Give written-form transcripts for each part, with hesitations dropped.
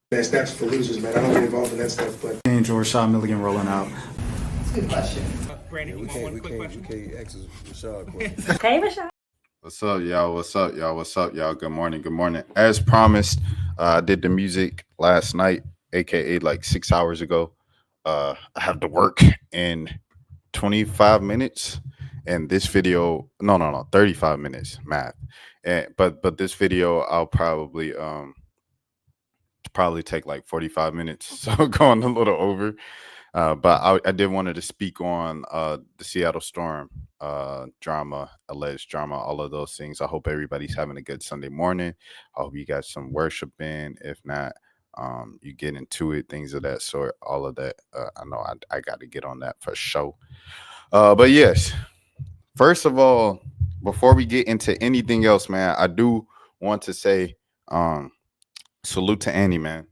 That's for losers, man. I don't get involved in that stuff, but Angel Rashad Milligan rolling out. That's a good question. Brandon, we can't ask Rashad questions. Hey, Rashad. What's up, y'all? What's up, y'all? What's up, y'all? Good morning. Good morning. As promised, I did the music last night, aka like 6 hours ago. I have to work in 25 minutes, and this video, no, 35 minutes, math. And but this video, I'll probably take like 45 minutes, so going a little over. But I did wanted to speak on the Seattle Storm drama, alleged drama, all of those things. I hope everybody's having a good Sunday morning. I hope you got some worship in. If not, you get into it, things of that sort, all of that. I know I got to get on that for sure. But yes, first of all, before we get into anything else, man, I do want to say salute to Annie, man.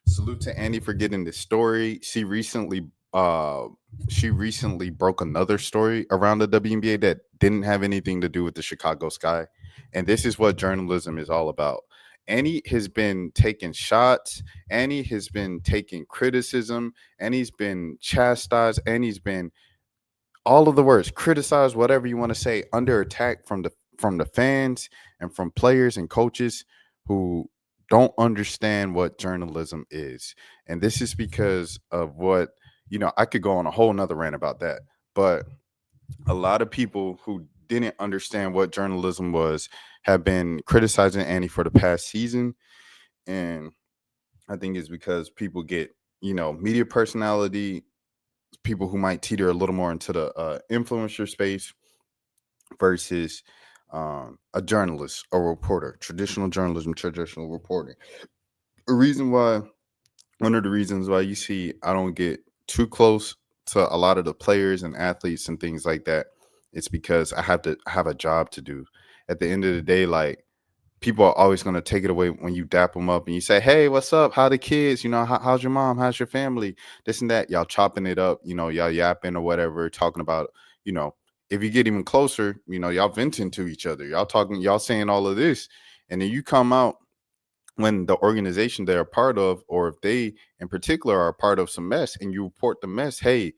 Salute to Annie for getting this story. She recently broke another story around the WNBA that didn't have anything to do with the Chicago Sky. And this is what journalism is all about. Annie has been taking shots. Annie has been taking criticism. Annie's been chastised. Annie's been all of the words, criticized, whatever you want to say, under attack from the fans and from players and coaches who don't understand what journalism is. And this is because of what, I could go on a whole nother rant about that. But a lot of people who didn't understand what journalism was have been criticizing Annie for the past season. And I think it's because people get, media personality, people who might teeter a little more into the influencer space versus a journalist, a reporter, traditional journalism, traditional reporting. One of the reasons why you see I don't get too close to a lot of the players and athletes and things like that, it's because I have to have a job to do. At the end of the day, like, people are always going to take it away when you dap them up and you say, hey, what's up? How the kids? How's your mom? How's your family? This and that. Y'all chopping it up, y'all yapping or whatever, talking about, if you get even closer, y'all venting to each other. Y'all talking, y'all saying all of this. And then you come out when the organization they're a part of, or if they in particular are a part of some mess, and you report the mess, hey,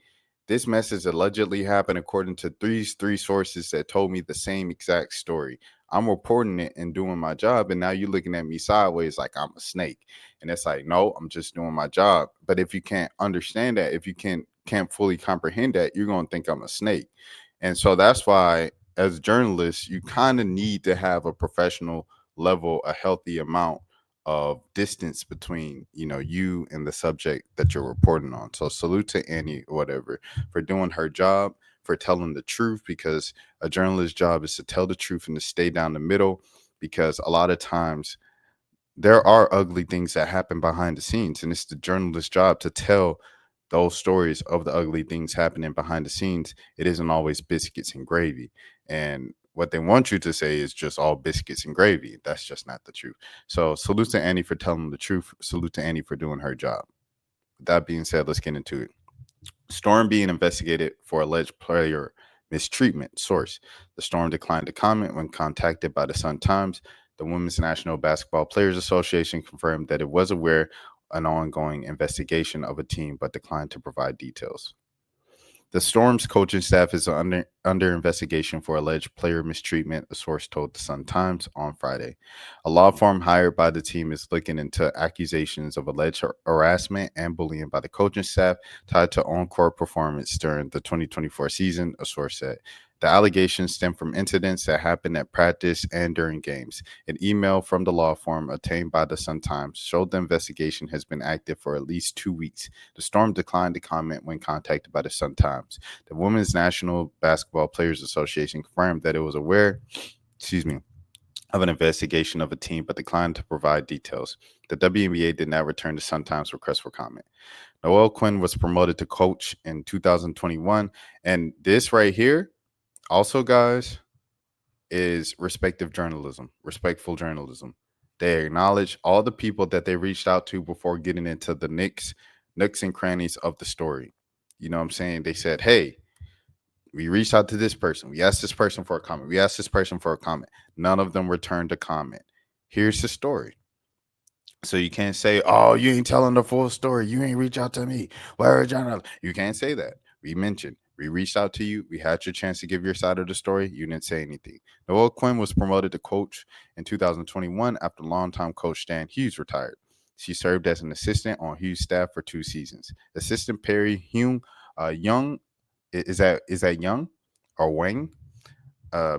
this mess has allegedly happened according to three sources that told me the same exact story. I'm reporting it and doing my job, and now you're looking at me sideways like I'm a snake. And it's like, no, I'm just doing my job. But if you can't understand that, if you can't fully comprehend that, you're going to think I'm a snake. And so that's why, as journalists, you kind of need to have a professional level, a healthy amount of distance between, you and the subject that you're reporting on. So salute to Annie, whatever, for doing her job, for telling the truth, because a journalist's job is to tell the truth and to stay down the middle, because a lot of times there are ugly things that happen behind the scenes, and it's the journalist's job to tell those stories of the ugly things happening behind the scenes. It isn't always biscuits and gravy. And what they want you to say is just all biscuits and gravy. That's just not the truth. So salute to Annie for telling the truth. Salute to Annie for doing her job. With that being said, let's get into it. Storm being investigated for alleged player mistreatment. Source: the Storm declined to comment when contacted by the Sun-Times. The Women's National Basketball Players Association confirmed that it was aware an ongoing investigation of a team, but declined to provide details. The Storm's coaching staff is under investigation for alleged player mistreatment, a source told the Sun-Times on Friday. A law firm hired by the team is looking into accusations of alleged harassment and bullying by the coaching staff tied to on-court performance during the 2024 season, a source said. The allegations stem from incidents that happened at practice and during games. An email from the law firm obtained by the Sun-Times showed the investigation has been active for at least 2 weeks. The Storm declined to comment when contacted by the Sun-Times. The Women's National Basketball Players Association confirmed that it was aware, of an investigation of a team, but declined to provide details. The WNBA did not return the Sun-Times request for comment. Noelle Quinn was promoted to coach in 2021, and this right here, also, guys, is respectful journalism. They acknowledge all the people that they reached out to before getting into the nooks and crannies of the story. You know what I'm saying? They said, hey, we reached out to this person. We asked this person for a comment. We asked this person for a comment. None of them returned a comment. Here's the story. So you can't say, "Oh, you ain't telling the full story. You ain't reach out to me. Where John?" You can't say that. We mentioned we reached out to you. We had your chance to give your side of the story. You didn't say anything. Noelle Quinn was promoted to coach in 2021 after longtime coach Stan Hughes retired. She served as an assistant on Hughes' staff for 2 seasons. Assistant Perry Young, is that Young or Wang?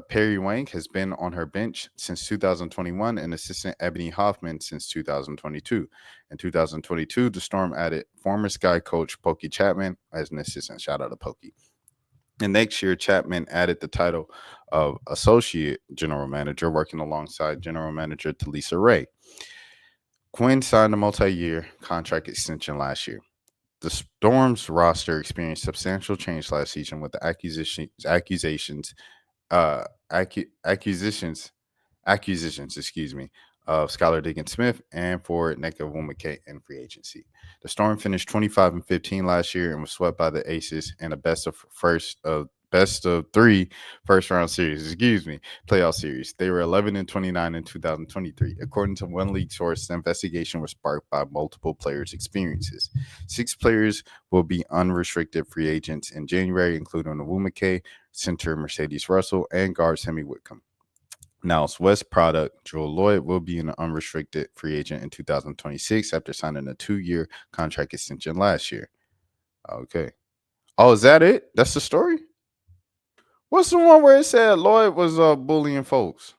Perry Wang has been on her bench since 2021 and assistant Ebony Hoffman since 2022. In 2022, the Storm added former Sky coach Pokey Chapman as an assistant. Shout out to Pokey. And next year, Chapman added the title of associate general manager, working alongside general manager Talisa Ray. Quinn signed a multi-year contract extension last year. The Storm's roster experienced substantial change last season with the uh, acquisitions, of Skylar Diggins-Smith and forward Nneka Nwumike in free agency. The Storm finished 25-15 last year and was swept by the Aces in a best of three first round series, playoff series. They were 11-29 in 2023. According to one league source, the investigation was sparked by multiple players' experiences. 6 players will be unrestricted free agents in January, including Nwumike, center Mercedes Russell, and guard Sammy Whitcomb. Now, West product Jewell Loyd will be an unrestricted free agent in 2026 after signing a 2-year contract extension last year. Okay. Oh, is that it? That's the story? What's the one where it said Loyd was bullying folks?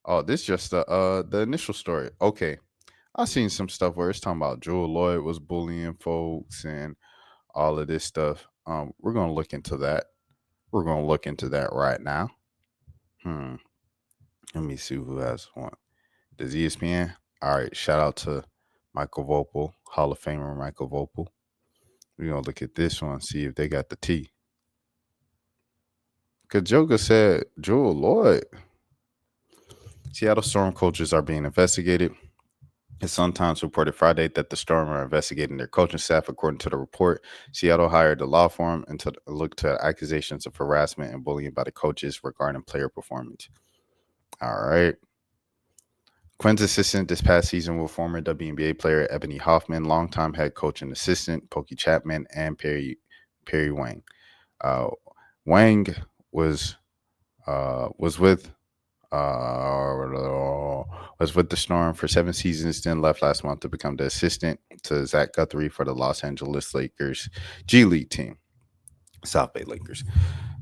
Oh, this just the initial story. Okay. I've seen some stuff where it's talking about Jewell Loyd was bullying folks and all of this stuff. We're gonna look into that. We're gonna look into that right now. Hmm. Let me see who has one. Does ESPN? All right. Shout out to Michael Vopel, Hall of Famer Michael Vopel. We're gonna look at this one, see if they got the T. Cause Joker said Jewell Loyd. Seattle Storm coaches are being investigated. It's sometimes reported Friday that the Storm are investigating their coaching staff. According to the report, Seattle hired a law firm and to look to accusations of harassment and bullying by the coaches regarding player performance. All right. Quinn's assistant this past season were former WNBA player Ebony Hoffman, longtime head coach and assistant Pokey Chapman, and Perry Wang. Uh, Wang was was with the Storm for 7 seasons, then left last month to become the assistant to Zach Guthrie for the Los Angeles Lakers G League team, South Bay Lakers.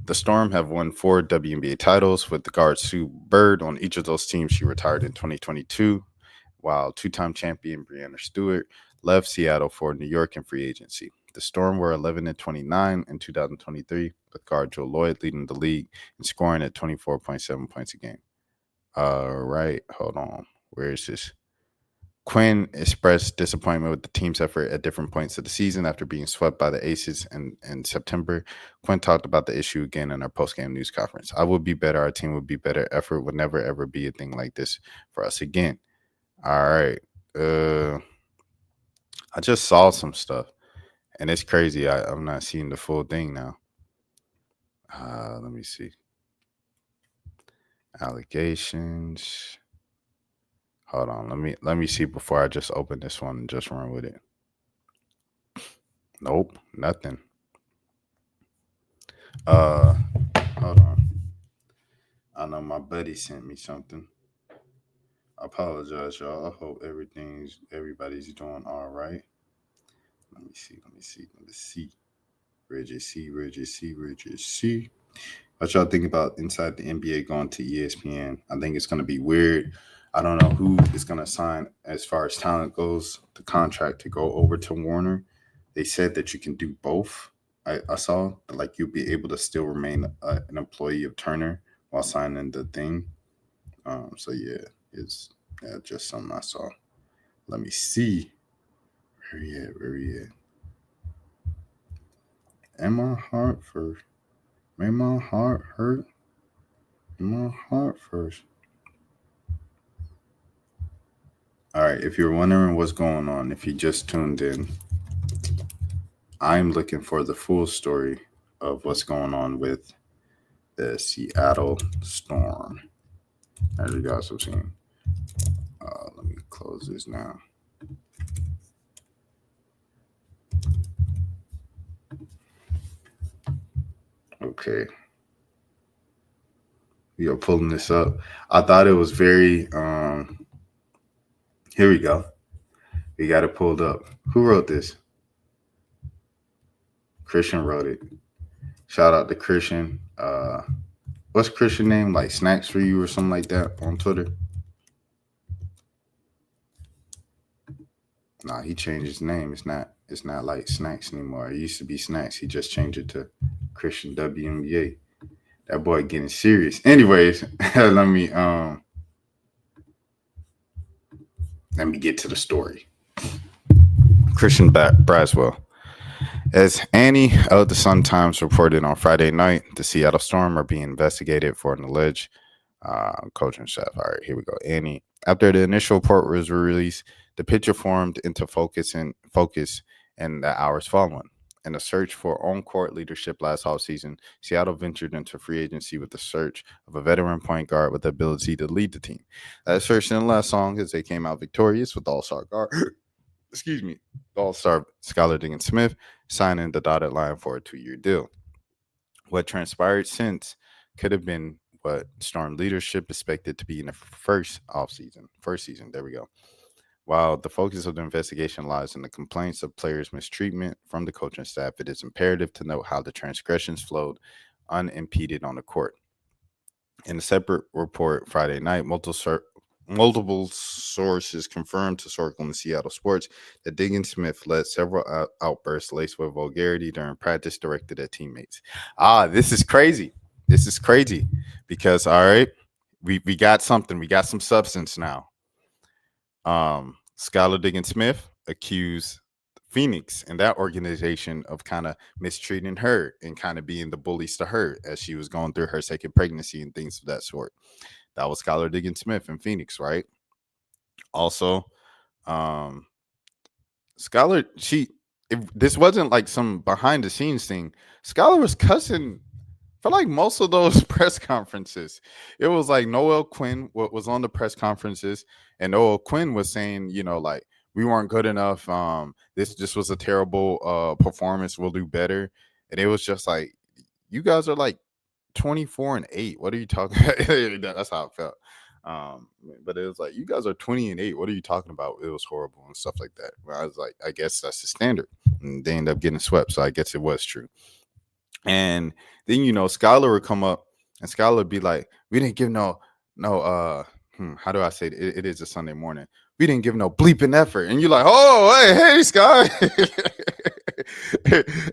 The Storm have won 4 WNBA titles with the guard Sue Bird on each of those teams. She retired in 2022, while 2-time champion Breanna Stewart left Seattle for New York in free agency. The Storm were 11-29 in 2023, with guard Jewell Loyd leading the league and scoring at 24.7 points a game. All right, hold on. Where is this? Quinn expressed disappointment with the team's effort at different points of the season after being swept by the Aces in September. Quinn talked about the issue again in our post-game news conference. I would be better. Our team would be better. Effort would never, ever be a thing like this for us again. All right. I just saw some stuff, and it's crazy. I'm not seeing the full thing now. Let me see. Allegations. Hold on. Let me see before I just open this one and just run with it. Nope, nothing. Hold on. I know my buddy sent me something. I apologize, y'all. I hope everybody's doing all right. Let me see. Reggie C. What y'all think about inside the NBA going to ESPN? I think it's going to be weird. I don't know who is going to sign as far as talent goes, the contract to go over to Warner. They said that you can do both. I saw that, like, you'll be able to still remain an employee of Turner while signing the thing. So yeah, it's just something I saw. Let me see. Where he at? And my heart first. Made my heart hurt. My heart first. All right, if you're wondering what's going on, if you just tuned in, I'm looking for the full story of what's going on with the Seattle Storm. As you guys have seen. Let me close this now. Okay, we are pulling this up. I thought it was very. Here we go. We got it pulled up. Who wrote this? Christian wrote it. Shout out to Christian. What's Christian name? Like Snacks for You or something like that on Twitter. Nah, he changed his name. It's not like Snacks anymore. It used to be Snacks. He just changed it to Christian WNBA. That boy getting serious. Anyways, let me get to the story. Christian Braswell. As Annie of the Sun Times reported on Friday night, the Seattle Storm are being investigated for an alleged coaching staff. All right, here we go. Annie. After the initial report was released, the picture formed into focus in the hours following. In a search for on-court leadership last offseason, Seattle ventured into free agency with the search of a veteran point guard with the ability to lead the team. That search didn't last long as they came out victorious with all-star guard. All-star Skylar Diggins-Smith signing the dotted line for a 2-year deal. What transpired since could have been what Storm leadership expected to be in the first season. There we go. While the focus of the investigation lies in the complaints of players' mistreatment from the coaching staff, it is imperative to note how the transgressions flowed unimpeded on the court. In a separate report Friday night, multiple sources confirmed to Circle and Seattle Sports that Diggins-Smith led several outbursts laced with vulgarity during practice directed at teammates. This is crazy. Because, all right, we got something. We got some substance now. Skylar Diggins-Smith accused Phoenix and that organization of kind of mistreating her and kind of being the bullies to her as she was going through her second pregnancy and things of that sort. That was Skylar Diggins-Smith in Phoenix, right? Also, Skylar, this wasn't like some behind the scenes thing. Skylar was cussing for like most of those press conferences. It was like Noelle Quinn was on the press conferences, and Noelle Quinn was saying, like, we weren't good enough. This was a terrible performance. We'll do better. And it was just like, you guys are like 24-8. What are you talking about? That's how it felt. But it was like, you guys are 20-8. What are you talking about? It was horrible and stuff like that. Well, I was like, I guess that's the standard. And they end up getting swept. So I guess it was true. And then, Skylar would come up and Skylar would be like, we didn't give no, how do I say it? It is a Sunday morning. We didn't give no bleeping effort. And you're like, oh, hey, Sky.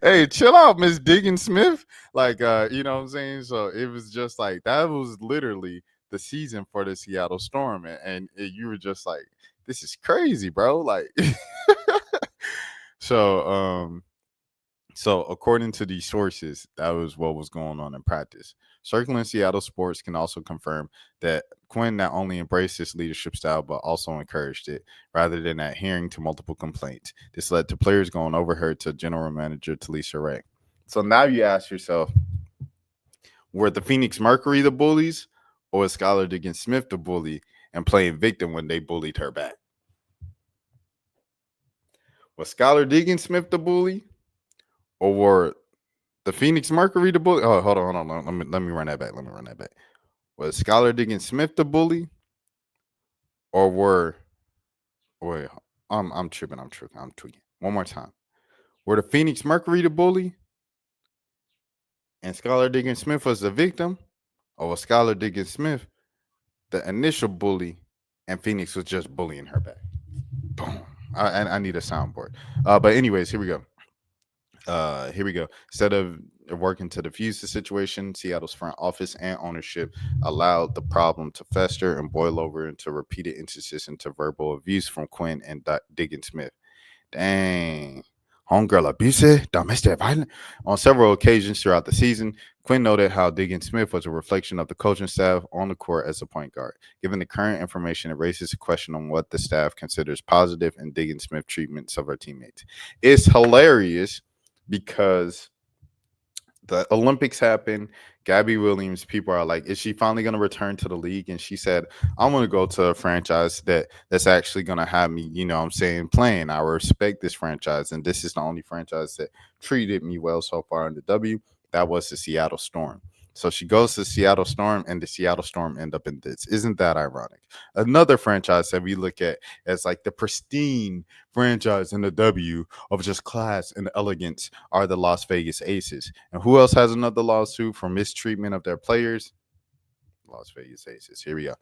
Hey, chill out, Miss Diggins-Smith. Like, you know what I'm saying? So it was just like, that was literally the season for the Seattle Storm. And you were just like, this is crazy, bro. Like, So according to these sources, that was what was going on in practice. Circling Seattle Sports can also confirm that Quinn not only embraced his leadership style, but also encouraged it, rather than adhering to multiple complaints. This led to players going over her to general manager Talisa Ray. So now you ask yourself, were the Phoenix Mercury the bullies, or was Skylar Diggins-Smith the bully and playing victim when they bullied her back? Was Skylar Diggins-Smith the bully? Or were the Phoenix Mercury the bully? Oh, hold on. Let me run that back. Was Skylar Diggins-Smith the bully? Or I'm tripping. I'm tweaking. One more time. Were the Phoenix Mercury the bully? And Skylar Diggins-Smith was the victim? Or was Skylar Diggins-Smith the initial bully and Phoenix was just bullying her back? Boom. I need a soundboard. But anyways, here we go. Instead of working to defuse the situation, Seattle's front office and ownership allowed the problem to fester and boil over into repeated instances into verbal abuse from Quinn and Diggins-Smith. Dang. Homegirl abuse, domestic violence. On several occasions throughout the season, Quinn noted how Diggins-Smith was a reflection of the coaching staff on the court as a point guard. Given the current information, it raises a question on what the staff considers positive in Diggins-Smith treatments of her teammates. It's hilarious because the Olympics happen. Gabby Williams, people are like, is she finally going to return to the league? And she said, I'm going to go to a franchise that's actually going to have me, playing. I respect this franchise. And this is the only franchise that treated me well so far in the W. That was the Seattle Storm. So she goes to Seattle Storm, and the Seattle Storm end up in this. Isn't that ironic? Another franchise that we look at as like the pristine franchise in the W of just class and elegance are the Las Vegas Aces. And who else has another lawsuit for mistreatment of their players? Las Vegas Aces. Here we go.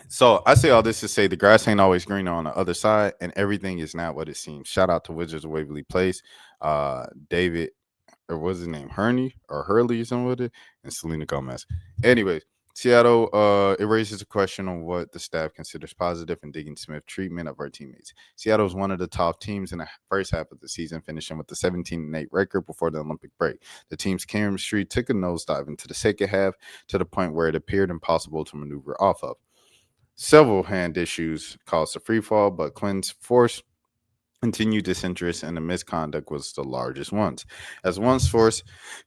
So I say all this to say the grass ain't always greener on the other side, and everything is not what it seems. Shout out to Wizards of Waverly Place, David, or what's his name, Hurney or Hurley or something with it, and Selena Gomez. Anyways, Seattle, it raises a question on what the staff considers positive in Diggins-Smith treatment of our teammates. Seattle is one of the top teams in the first half of the season, finishing with a 17-8 record before the Olympic break. The team's chemistry took a nosedive into the second half to the point where it appeared impossible to maneuver off of. Several hand issues caused a free fall, but Quinn's force continued disinterest, and the misconduct was the largest ones. As one source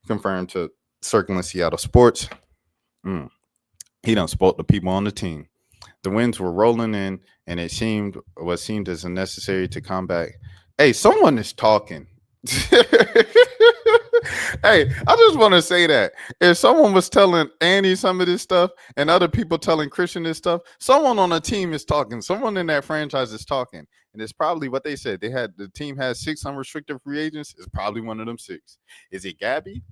confirmed to Circling Seattle Sports, he done spoke to people on the team. The winds were rolling in, and it seemed what seemed as necessary to combat. Hey, someone is talking. Hey, I just want to say that if someone was telling Annie some of this stuff and other people telling Christian this stuff, someone on the team is talking. Someone in that franchise is talking. And it's probably what they said. The team has 6 unrestricted free agents. It's probably one of them 6. Is it Gabby?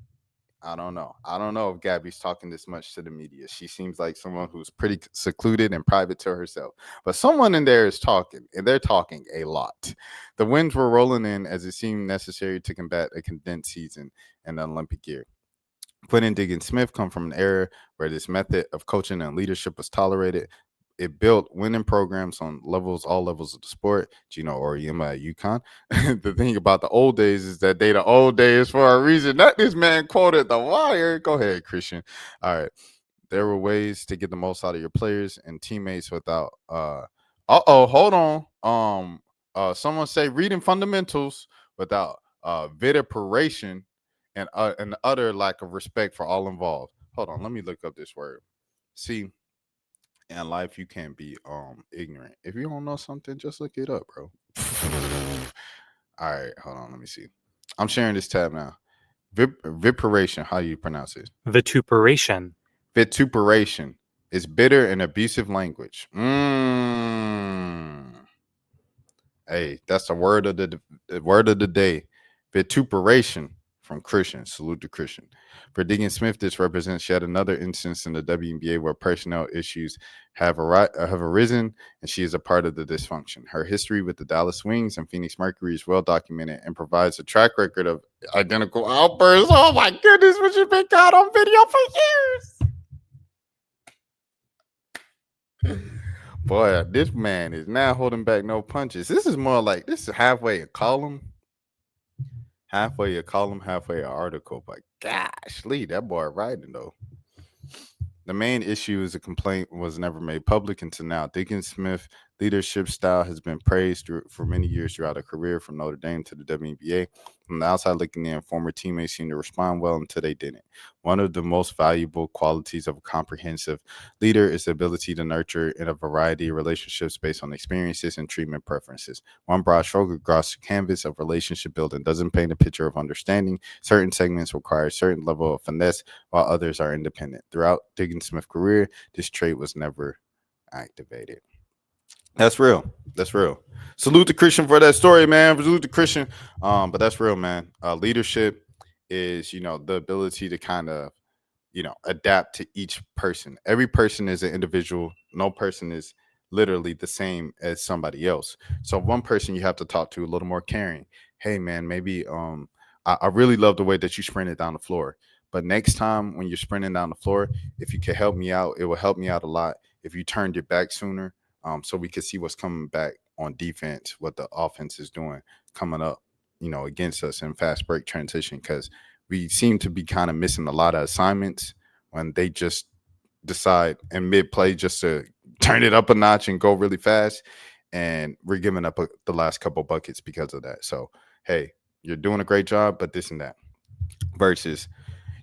I don't know. I don't know if Gabby's talking this much to the media. She seems like someone who's pretty secluded and private to herself. But someone in there is talking, and they're talking a lot. The winds were rolling in as it seemed necessary to combat a condensed season and the Olympic year. Quinn and Diggins-Smith come from an era where this method of coaching and leadership was tolerated. It built winning programs on all levels of the sport. Gino Oriema at UConn. The thing about the old days is that they the old days for a reason. Not this man quoted the wire. Go ahead, Christian. All right. There were ways to get the most out of your players and teammates without hold on. Someone say reading fundamentals without vituperation and an utter lack of respect for all involved. Hold on, let me look up this word. See, in life you can't be ignorant. If you don't know something, just look it up, bro. All right, hold on, let me see. I'm sharing this tab now. Vituperation, how do you pronounce it? Vituperation. Vituperation is bitter and abusive language. Hey, that's the word of the day. Vituperation from Christian. Salute to Christian. For Diggins-Smith, this represents yet another instance in the WNBA where personnel issues have arisen, and she is a part of the dysfunction. Her history with the Dallas Wings and Phoenix Mercury is well documented and provides a track record of identical outbursts. Oh my goodness, which has been caught on video for years. Boy, this man is now holding back no punches. This is more like this is halfway a column. Halfway a column, halfway an article. But gosh, Lee, that boy writing though. The main issue is a complaint was never made public until now. Diggins-Smith leadership style has been praised for many years throughout her career, from Notre Dame to the WNBA. From the outside looking in, former teammates seemed to respond well until they didn't. One of the most valuable qualities of a comprehensive leader is the ability to nurture in a variety of relationships based on experiences and treatment preferences. One broad stroke across the canvas of relationship building doesn't paint a picture of understanding. Certain segments require a certain level of finesse, while others are independent. Throughout Diggins-Smith's career, this trait was never activated. That's real. That's real. Salute to Christian for that story, man. Salute to Christian. But that's real, man. Leadership is, the ability to kind of, adapt to each person. Every person is an individual. No person is literally the same as somebody else. So one person you have to talk to a little more caring. Hey, man, maybe I really love the way that you sprinted down the floor. But next time when you're sprinting down the floor, if you can help me out, it will help me out a lot. If you turned your back sooner, so we could see what's coming back on defense, what the offense is doing coming up, against us in fast break transition, because we seem to be kind of missing a lot of assignments when they just decide in mid-play just to turn it up a notch and go really fast, and we're giving up the last couple buckets because of that. So, hey, you're doing a great job, but this and that. Versus,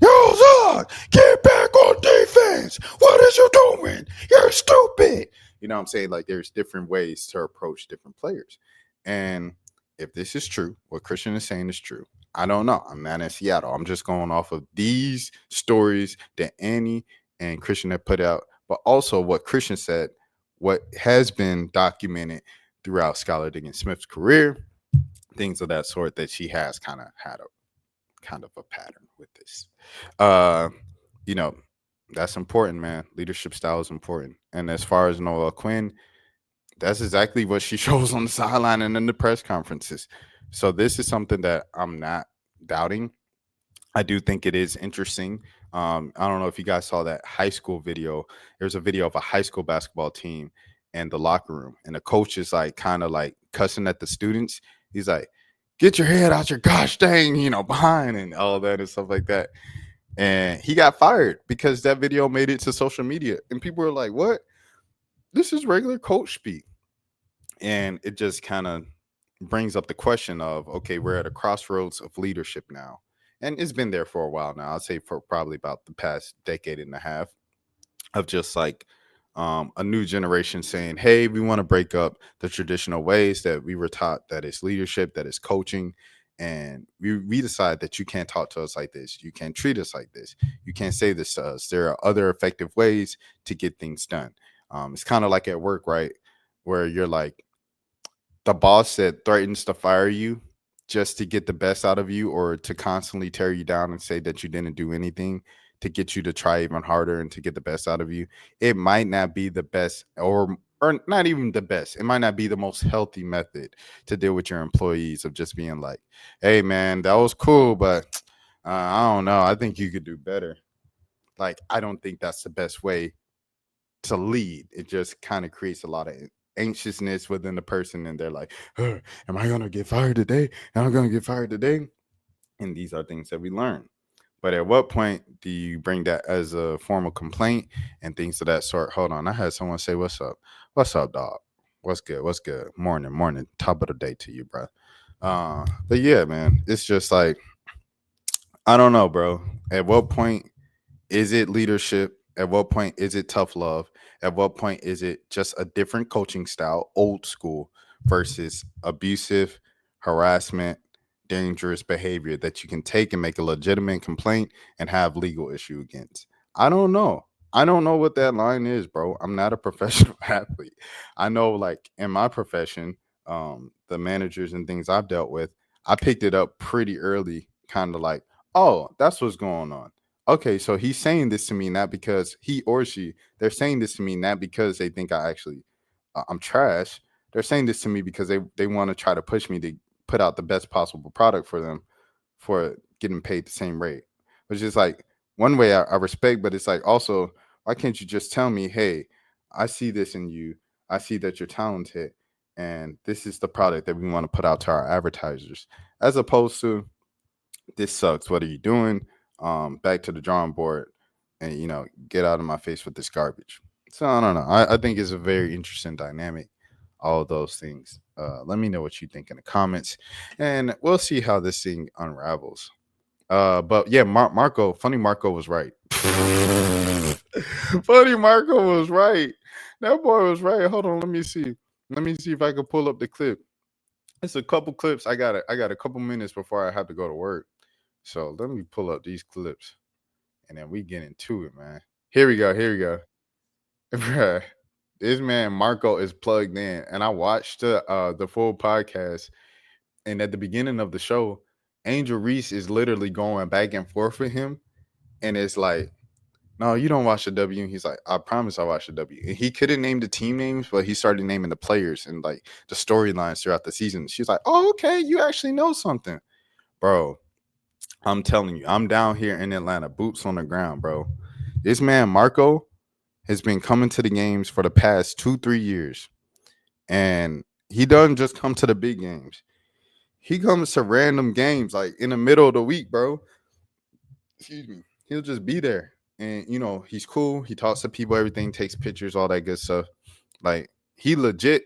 yo, Zog, get back on defense. What is you doing? You're stupid. You know what I'm saying? Like, there's different ways to approach different players. And if this is true, what Christian is saying is true, I don't know. I'm not in Seattle. I'm just going off of these stories that Annie and Christian have put out, but also what Christian said, what has been documented throughout Skylar Diggins-Smith's career, things of that sort, that she has kind of had a kind of a pattern with this. Uh, you know, that's important, man. Leadership style is important. And as far as Noelle Quinn, that's exactly what she shows on the sideline and in the press conferences. So this is something that I'm not doubting. I do think it is interesting. I don't know if you guys saw that high school video. There's a video of a high school basketball team in the locker room, and the coach is like kind of like cussing at the students. He's like, "Get your head out your gosh dang, behind," and all that and stuff like that. And he got fired because that video made it to social media, and people were like, "What? This is regular coach speak." And it just kind of brings up the question of, okay, we're at a crossroads of leadership now. And it's been there for a while now. I'd say for probably about the past decade and a half, of just like a new generation saying, hey, we want to break up the traditional ways that we were taught, that is leadership, that is coaching. And we decide that you can't talk to us like this. You can't treat us like this. You can't say this to us. There are other effective ways to get things done. It's kind of like at work, right? Where you're like, the boss that threatens to fire you just to get the best out of you, or to constantly tear you down and say that you didn't do anything to get you to try even harder and to get the best out of you, it might not be the best, or not even the best. It might not be the most healthy method to deal with your employees, of just being like, hey man, that was cool, but I don't know, I think you could do better. Like, I don't think that's the best way to lead. It just kind of creates a lot of anxiousness within the person, and they're like, am I gonna get fired today? Am I gonna get fired today? And these are things that we learn. But at what point do you bring that as a formal complaint and things of that sort? Hold on, I had someone say, what's up, dog? What's good? Morning, top of the day to you, bro. But yeah, man, it's just like, I don't know, bro. At what point is it leadership? At what point is it tough love? At what point is it just a different coaching style, old school, versus abusive, harassment, dangerous behavior that you can take and make a legitimate complaint and have legal issue against? I don't know. I don't know what that line is, bro. I'm not a professional athlete. I know, like, in my profession, the managers and things I've dealt with, I picked it up pretty early, kind of like, oh, that's what's going on. Okay, so he's saying this to me not because he or she, they're saying this to me not because they think I actually, I'm trash. They're saying this to me because they want to try to push me to put out the best possible product for them, for getting paid the same rate. Which is like, one way I respect, but it's like, also, why can't you just tell me, hey, I see this in you. I see that you're talented, and this is the product that we want to put out to our advertisers, as opposed to, this sucks. What are you doing? Back to the drawing board, and get out of my face with this garbage. So I don't know. I think it's a very interesting dynamic. All of those things. Let me know what you think in the comments, and we'll see how this thing unravels. But yeah, FunnyMarco was right. FunnyMarco was right. That boy was right. Hold on, let me see. Let me see if I can pull up the clip. It's a couple clips. I got a couple minutes before I have to go to work. So let me pull up these clips, and then we get into it, man. Here we go. Bruh, this man Marco is plugged in, and I watched the full podcast. And at the beginning of the show, Angel Reese is literally going back and forth with him, and it's like, no, you don't watch the W. And he's like, I promise I watch the W. And he couldn't name the team names, but he started naming the players and like the storylines throughout the season. She's like, oh, okay, you actually know something, bro. I'm telling you, I'm down here in Atlanta, boots on the ground, bro. This man, Marco, has been coming to the games for the past 2-3 years. And he doesn't just come to the big games. He comes to random games, like in the middle of the week, bro. Excuse me. He'll just be there. And, he's cool. He talks to people, everything, takes pictures, all that good stuff. Like, he legit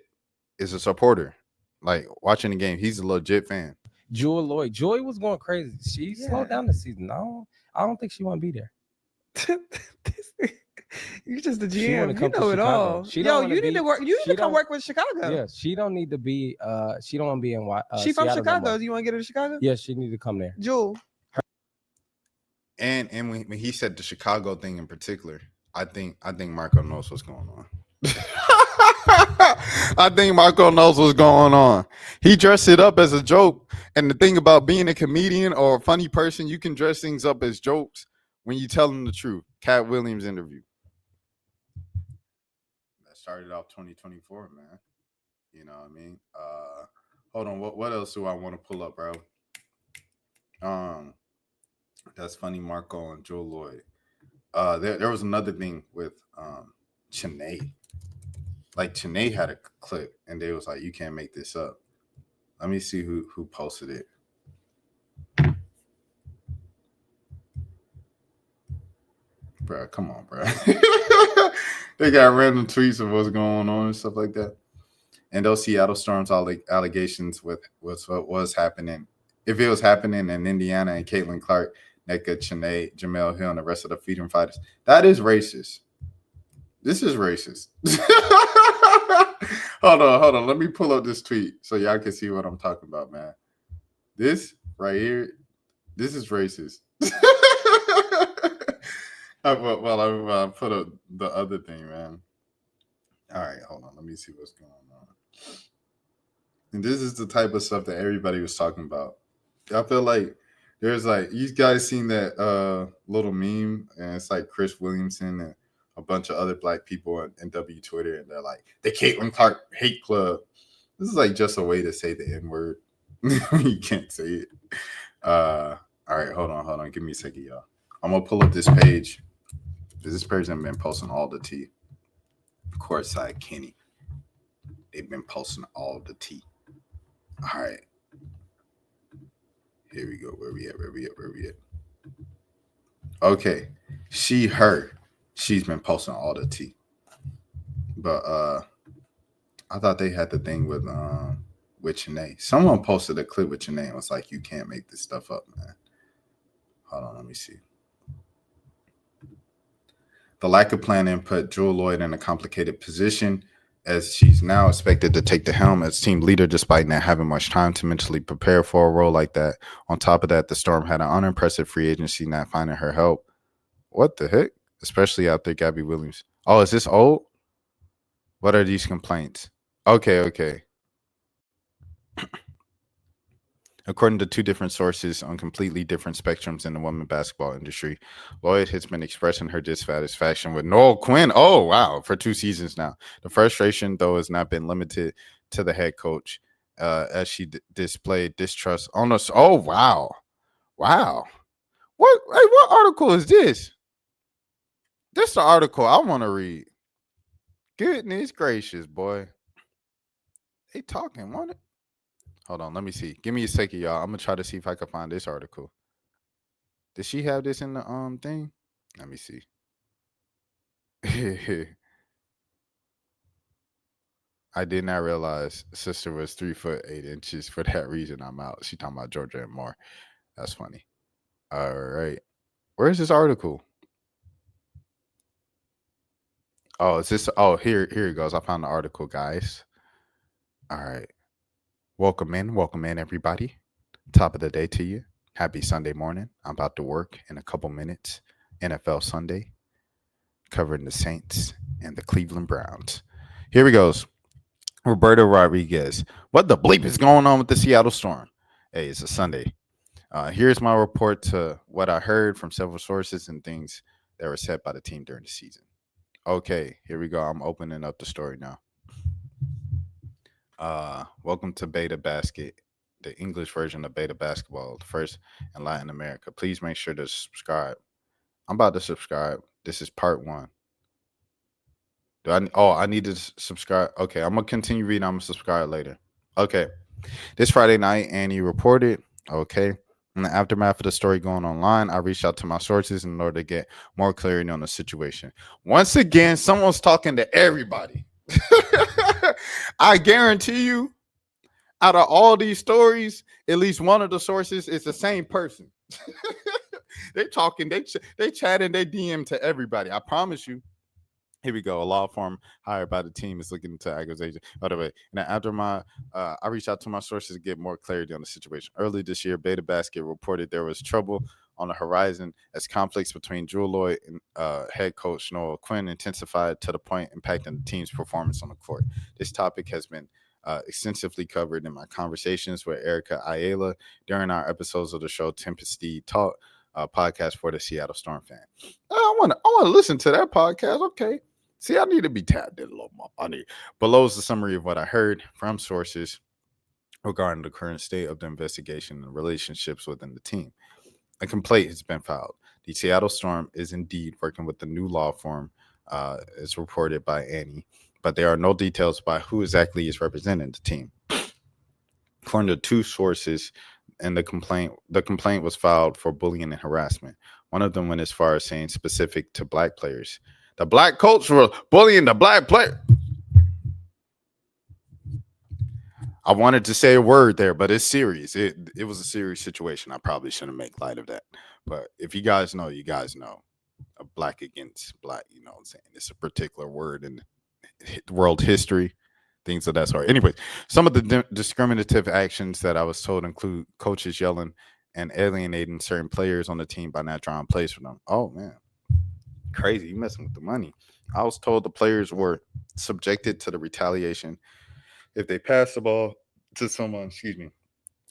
is a supporter. Like, watching the game, he's a legit fan. Jewell, Loyd. Joy was going crazy. She slowed down this season. I don't think she want to be there. You just the She wanna GM. You come to know it Chicago. all. She Yo, don't wanna you need be- to work. You need she to come don't- work with Chicago. Yeah, she don't need to be. She don't want to be in. She from Seattle no Chicago. more. Do you want to get her to Chicago? Yeah, she need to come there. Jewel. And when he said the Chicago thing in particular, I think Marco knows what's going on. I think Marco knows what's going on. He dressed it up as a joke. And the thing about being a comedian or a funny person, you can dress things up as jokes when you tell them the truth. Cat Williams interview. That started off 2024, man. You know what I mean? Hold on. What else do I want to pull up, bro? That's FunnyMarco and Jewell Loyd. There was another thing with Chennai. Like Chennai had a clip and they was like, you can't make this up. Let me see who posted it. Bro, come on, bro. They got random tweets of what's going on and stuff like that. And those Seattle Storm's allegations with what was happening. If it was happening in Indiana and Caitlin Clark, Nneka Chennai, Jamel Hill, and the rest of the freedom fighters, that is racist. This is racist. Hold on. Let me pull up this tweet so y'all can see what I'm talking about, man. This right here, this is racist. Well, I put up the other thing, man. All right, hold on. Let me see what's going on. And this is the type of stuff that everybody was talking about. I feel like there's like, you guys seen that little meme, and it's like Chris Williamson and a bunch of other black people in W Twitter, and they're like, the Caitlin Clark hate club. This is like just a way to say the N-word. You can't say it. All right, hold on. Give me a second, y'all. I'm going to pull up this page. This person been posting all the tea. Courtside Kenny. They've been posting all the tea. All right. Here we go. Where we at? Okay. Her. She's been posting all the tea. But I thought they had the thing with Chennai. Someone posted a clip with Chennai and was like, you can't make this stuff up, man. Hold on, let me see. The lack of planning put Jewell Loyd in a complicated position as she's now expected to take the helm as team leader despite not having much time to mentally prepare for a role like that. On top of that, the Storm had an unimpressive free agency, not finding her help. What the heck? Especially after Gabby Williams. Oh, is this old? What are these complaints? Okay. According to two different sources on completely different spectrums in the women's basketball industry, Loyd has been expressing her dissatisfaction with Noelle Quinn. Oh, wow. For 2 seasons now. The frustration, though, has not been limited to the head coach as she displayed distrust on us. Oh, wow. What article is this? This is the article I want to read. Goodness gracious, boy. They talking, want it? Hold on, let me see. Give me a second, y'all. I'm gonna try to see if I can find this article. Did she have this in the thing? Let me see. I did not realize sister was 3'8". For that reason, I'm out. She talking about Georgia and more. That's funny. All right. Where's this article? Oh, is this? Oh, here it goes. I found the article, guys. All right. Welcome in, everybody. Top of the day to you. Happy Sunday morning. I'm about to work in a couple minutes. NFL Sunday, covering the Saints and the Cleveland Browns. Here we goes. Roberto Rodriguez. What the bleep is going on with the Seattle Storm? Hey, it's a Sunday. Here's my report to what I heard from several sources and things that were said by the team during the season. Okay, here we go. I'm opening up the story now. Welcome to Beta Basket, the English version of Beta Basketball, the first in Latin America. Please make sure to subscribe. I'm about to subscribe. This is part 1. I need to subscribe. Okay, I'm gonna continue reading. I'm gonna subscribe later. Okay. This Friday night, Annie reported. Okay. In the aftermath of the story going online, I reached out to my sources in order to get more clarity on the situation. Once again, someone's talking to everybody. I guarantee you, out of all these stories, at least one of the sources is the same person. They talking, they chatting, they DM to everybody. I promise you. Here we go. A law firm hired by the team is looking into accusations. By the way, and after I reached out to my sources to get more clarity on the situation. Early this year, Beta Basket reported there was trouble on the horizon as conflicts between Jewell Loyd and head coach Noelle Quinn intensified to the point impacting the team's performance on the court. This topic has been extensively covered in my conversations with Erica Ayala during our episodes of the show Tempesty Talk, podcast for the Seattle Storm fan. I want to listen to that podcast. Okay. See, I need to be tapped in a little more. Below is the summary of what I heard from sources regarding the current state of the investigation and relationships within the team. A complaint has been filed. The Seattle Storm is indeed working with the new law firm, as reported by Annie, but there are no details about who exactly is representing the team. According to two sources, and the complaint was filed for bullying and harassment. One of them went as far as saying specific to black players. The black coach was bullying the black player. I wanted to say a word there, but it's serious. It was a serious situation. I probably shouldn't make light of that. But if you guys know, you guys know. A black against black, you know what I'm saying? It's a particular word in world history, things of that sort. Anyway, some of the discriminative actions that I was told include coaches yelling and alienating certain players on the team by not drawing plays for them. Oh, man. Crazy. You messing with the money. I was told the players were subjected to the retaliation if they pass the ball to someone,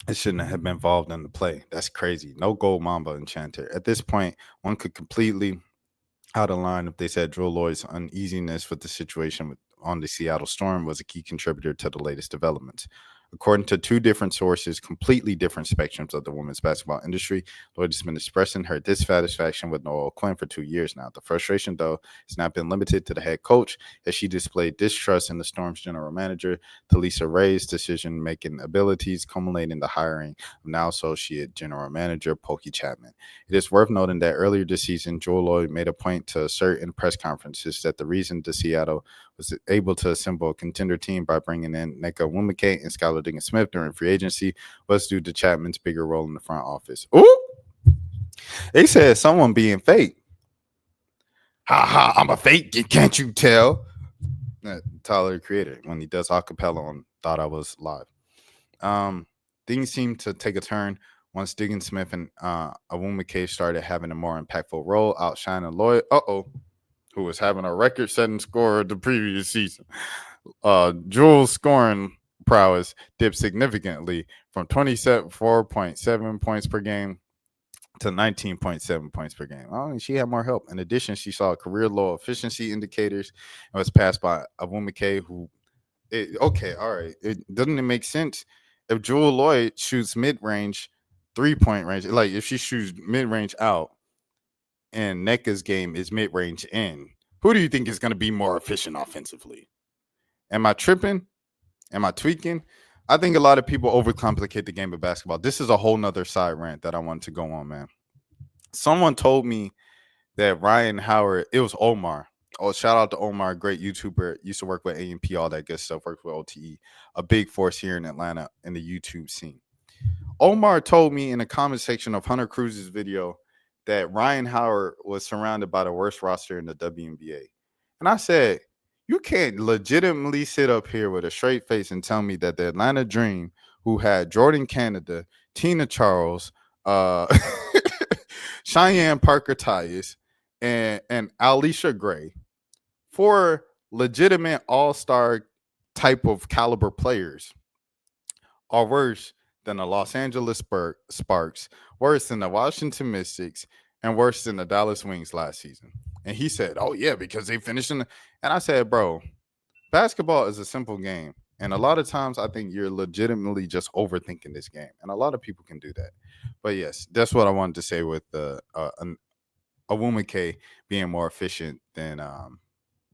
it shouldn't have been involved in the play. That's crazy. No gold mamba enchanter. At this point, one could completely out of line if they said Jewell Loyd's uneasiness with the situation on the Seattle Storm was a key contributor to the latest developments. According to two different sources, completely different spectrums of the women's basketball industry, Loyd has been expressing her dissatisfaction with Noelle Quinn for 2 years now. The frustration, though, has not been limited to the head coach, as she displayed distrust in the Storm's general manager, Talisa Ray's decision-making abilities, culminating in the hiring of now associate general manager Pokey Chapman. It is worth noting that earlier this season, Jewell Loyd made a point to assert in press conferences that the reason the Seattle was able to assemble a contender team by bringing in Nneka Nwumike and Skylar Diggins-Smith during free agency was due to Chapman's bigger role in the front office. Ooh! They said someone being fake. Ha ha, I'm a fake. Can't you tell? Tyler, the creator, when he does acapella on Thought I Was Live. Things seemed to take a turn once Diggins-Smith and Nwumike started having a more impactful role, outshining Loyd. Who was having a record-setting score the previous season. Jewell's scoring prowess dipped significantly from 24.7 points per game to 19.7 points per game. Oh, she had more help. In addition, she saw career low efficiency indicators and was passed by Nwumike, who doesn't it make sense if Jewell Loyd shoots mid-range, 3-point range, like if she shoots mid-range out, and Nneka's game is mid-range in, who do you think is going to be more efficient offensively? Am I tripping? Am I tweaking? I think a lot of people overcomplicate the game of basketball. This is a whole nother side rant that I wanted to go on, man. Someone told me that Ryan Howard, it was Omar. Oh, shout out to Omar, great YouTuber. Used to work with AMP, all that good stuff, worked with OTE, a big force here in Atlanta in the YouTube scene. Omar told me in the comment section of Hunter Cruz's video that Ryan Howard was surrounded by the worst roster in the WNBA. And I said, you can't legitimately sit up here with a straight face and tell me that the Atlanta Dream, who had Jordan Canada, Tina Charles, Cheyenne Parker-Tyus, and Alicia Gray, 4 legitimate all-star type of caliber players, are worse than the Los Angeles Sparks, worse than the Washington Mystics, and worse than the Dallas Wings last season. And he said, oh, yeah, because they finished in the... And I said, bro, basketball is a simple game. And a lot of times I think you're legitimately just overthinking this game. And a lot of people can do that. But, yes, that's what I wanted to say with Nwumike being more efficient than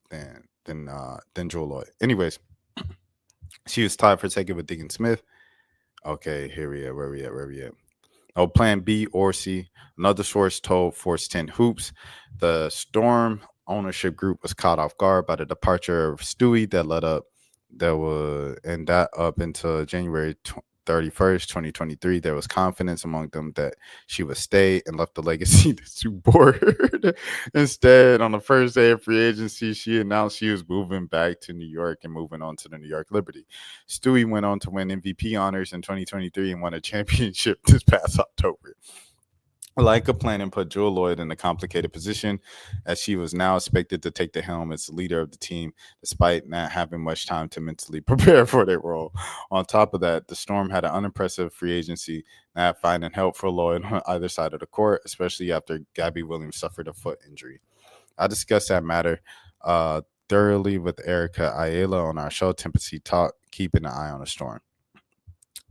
Jewell Loyd. Anyways, she was tied for second with Diggins-Smith. Okay, here we are. Where we at? Oh, plan B or C. Another source told Force 10 Hoops the Storm ownership group was caught off guard by the departure of Stewie that led up until January 31st, 2023, there was confidence among them that she would stay and left the legacy to board. Instead, on the first day of free agency, she announced she was moving back to New York and moving on to the New York Liberty. Stewie went on to win MVP honors in 2023 and won a championship this past October. Like a plan and put Jewell Loyd in a complicated position as she was now expected to take the helm as the leader of the team, despite not having much time to mentally prepare for their role. On top of that, the Storm had an unimpressive free agency, not finding help for Loyd on either side of the court, especially after Gabby Williams suffered a foot injury. I discussed that matter thoroughly with Erica Ayala on our show, Temperacy Talk, keeping an eye on the Storm.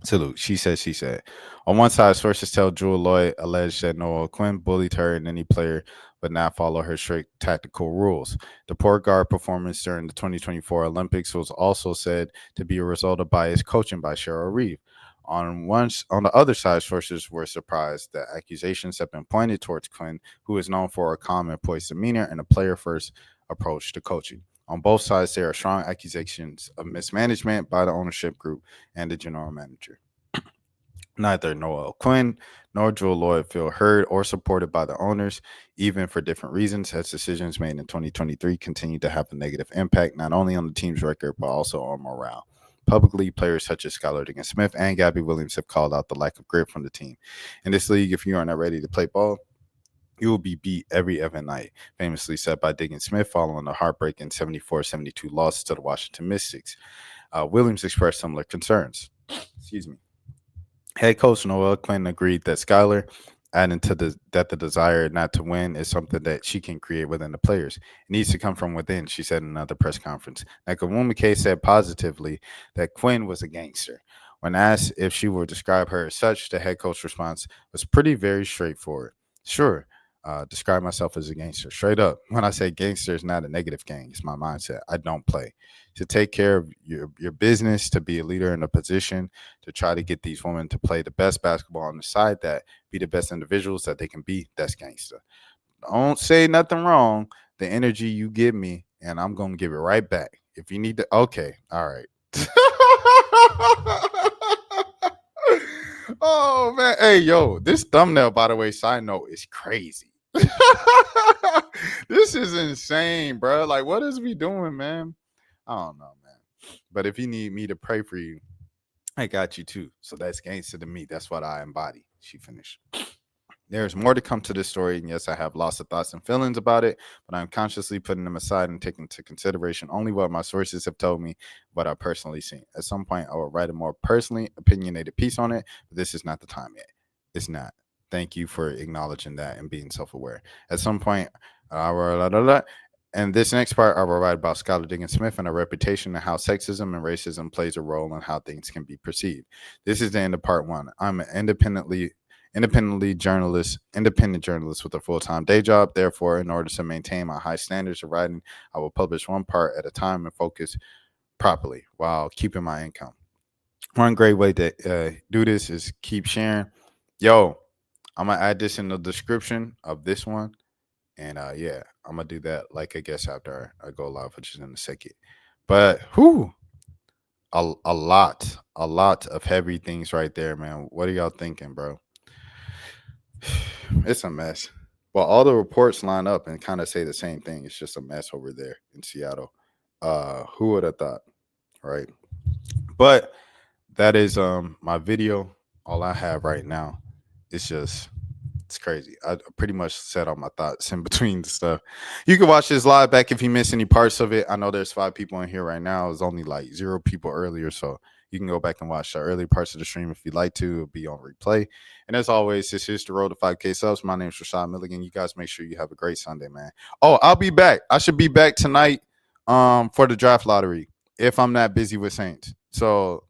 Salute. She said. On one side, sources tell Jewell Loyd alleged that Noelle Quinn bullied her and any player but not follow her strict tactical rules. The point guard performance during the 2024 Olympics was also said to be a result of biased coaching by Cheryl Reeve. On the other side, sources were surprised that accusations have been pointed towards Quinn, who is known for a calm and poised demeanor and a player-first approach to coaching. On both sides, there are strong accusations of mismanagement by the ownership group and the general manager. Neither Noelle Quinn nor Jewell Loyd feel heard or supported by the owners, even for different reasons, as decisions made in 2023 continue to have a negative impact not only on the team's record, but also on morale. Publicly, players such as Skylar Diggins-Smith and Gabby Williams have called out the lack of grit from the team. In this league, if you are not ready to play ball, you will be beat every night, famously said by Diggins-Smith following the heartbreaking 74-72 loss to the Washington Mystics. Williams expressed similar concerns. Head coach Noelle Quinn agreed that Skylar, adding to that the desire not to win is something that she can create within the players. It needs to come from within, she said in another press conference. Nakawumi K said positively that Quinn was a gangster. When asked if she would describe her as such, the head coach's response was very straightforward. Sure. Describe myself as a gangster. Straight up. When I say gangster, it's not a negative gang. It's my mindset. I don't play. To take care of your business, to be a leader in a position, to try to get these women to play the best basketball on the side, that be the best individuals that they can be, that's gangster. Don't say nothing wrong. The energy you give me, and I'm going to give it right back. If you need to, okay. All right. Oh, man. Hey, yo, this thumbnail, by the way, side note, is crazy. This is insane, bro. Like, what is we doing, man? I don't know, man. But if you need me to pray for you, I got you too. So that's gangster to me. That's what I embody. She finished. There's more to come to this story, and yes, I have lots of thoughts and feelings about it, but I'm consciously putting them aside and taking into consideration only what my sources have told me, what I've personally seen. At some point, I will write a more personally opinionated piece on it, but this is not the time yet. It's not. Thank you for acknowledging that and being self-aware. At some point, and this next part, I will write about Skylar Diggins-Smith and her reputation and how sexism and racism plays a role in how things can be perceived. This is the end of part one. I'm an independent journalist with a full-time day job. Therefore, in order to maintain my high standards of writing, I will publish one part at a time and focus properly while keeping my income. One great way to do this is keep sharing. Yo, I'm going to add this in the description of this one. And yeah, I'm going to do that like I guess after I go live, which is in a second. But a lot of heavy things right there, man. What are y'all thinking, bro? It's a mess. Well, all the reports line up and kind of say the same thing. It's just a mess over there in Seattle. Who would have thought, right? But that is my video. All I have right now. It's crazy. I pretty much said all my thoughts in between the stuff. You can watch this live back if you miss any parts of it. I know there's 5 people in here right now. There's only like 0 people earlier, so you can go back and watch the early parts of the stream if you'd like to. It'll be on replay. And as always, this is the road to 5K subs. My name is Rashad Milligan. You guys make sure you have a great Sunday, man. Oh, I'll be back. I should be back tonight for the draft lottery if I'm not busy with Saints. So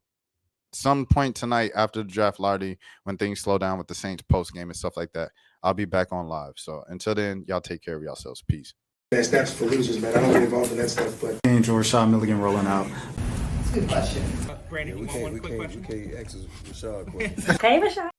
some point tonight after the draft lottery, when things slow down with the Saints post game and stuff like that, I'll be back on live. So until then, y'all take care of yourselves. Peace. That's for losers, man. I don't get involved in that stuff, but Angel Rashad Milligan rolling out. That's a good question. We can't ask Rashad questions. Hey, Rashad.